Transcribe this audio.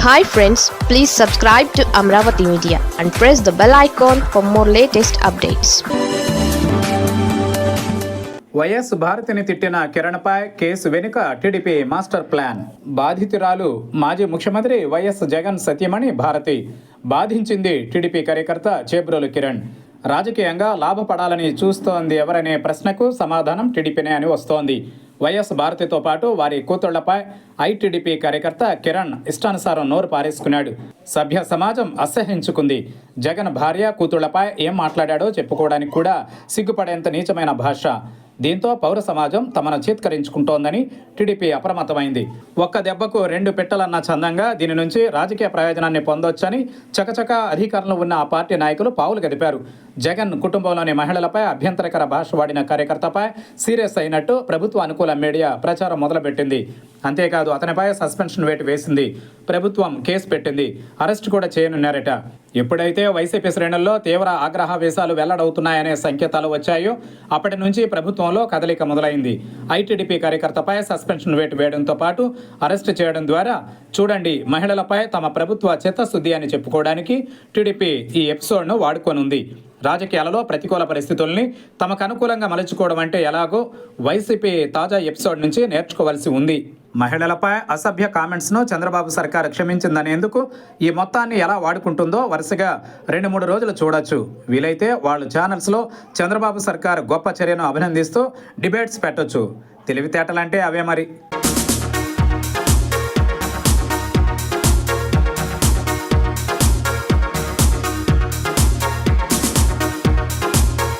Hi friends, please subscribe to Amravati Media and press the bell icon for more latest updates. YS భారతిని తిట్టిన కిరణ్పై కేసు వెనుక TDP master plan. బాధితురాలు మాజీ ముఖ్యమంత్రి వైఎస్ జగన్ సతీమణి భారతి. బాధించింది టీడీపీ కార్యకర్త చేబ్రోలు కిరణ్. రాజకీయంగా లాభపడాలని చూస్తోంది ఎవరనే ప్రశ్నకు సమాధానం టీడీపీనే అని వస్తోంది. వైఎస్ భారతితో పాటు వారి కూతుళ్లపై ఐటీడీపీ కార్యకర్త కిరణ్ ఇష్టానుసారం నోరు పారేసుకున్నాడు. సభ్య సమాజం అసహ్యించుకుంది. జగన్ భార్య కూతుళ్లపై ఏం మాట్లాడాడో చెప్పుకోవడానికి కూడా సిగ్గుపడేంత నీచమైన భాష. దీంతో పౌర సమాజం తమను చీత్కరించుకుంటోందని టీడీపీ అప్రమత్తమైంది. ఒక్క దెబ్బకు రెండు పెట్టలన్న చందంగా దీని నుంచి రాజకీయ ప్రయోజనాన్ని పొందొచ్చని చకచక అధికారంలో ఉన్న ఆ పార్టీ నాయకులు పావులు గదిపారు. జగన్ కుటుంబంలోని మహిళలపై అభ్యంతరకర భాష వాడిన కార్యకర్తపై సీరియస్ అయినట్టు ప్రభుత్వ అనుకూల మీడియా ప్రచారం మొదలుపెట్టింది. అంతేకాదు అతనిపై సస్పెన్షన్ వేటు వేసింది. ప్రభుత్వం కేసు పెట్టింది. అరెస్ట్ కూడా చేయనున్నారట. ఎప్పుడైతే వైసీపీ శ్రేణుల్లో తీవ్ర ఆగ్రహావేశాలు వెల్లడవుతున్నాయనే సంకేతాలు వచ్చాయో అప్పటి నుంచి ప్రభుత్వంలో కదలిక మొదలైంది. ఐటీడీపీ కార్యకర్తపై సస్పెన్షన్ వేటు వేయడంతో పాటు అరెస్ట్ చేయడం ద్వారా చూడండి మహిళలపై తమ ప్రభుత్వ చిత్తశుద్ధి అని చెప్పుకోవడానికి టీడీపీ ఈ ఎపిసోడ్ను వాడుకోనుంది. రాజకీయాలలో ప్రతికూల పరిస్థితుల్ని తమకు అనుకూలంగా మలుచుకోవడం అంటే ఎలాగో వైసీపీ తాజా ఎపిసోడ్ నుంచి నేర్చుకోవాల్సి ఉంది. మహిళలపై అసభ్య కామెంట్స్ను చంద్రబాబు సర్కార్ క్షమించిందనేందుకు ఈ మొత్తాన్ని ఎలా వాడుకుంటుందో వరుసగా 2-3 రోజులు చూడొచ్చు. వీలైతే వాళ్ళు ఛానల్స్లో చంద్రబాబు సర్కార్ గొప్ప చర్యను అభినందిస్తూ డిబేట్స్ పెట్టొచ్చు. తెలివితేటలంటే అవే మరి.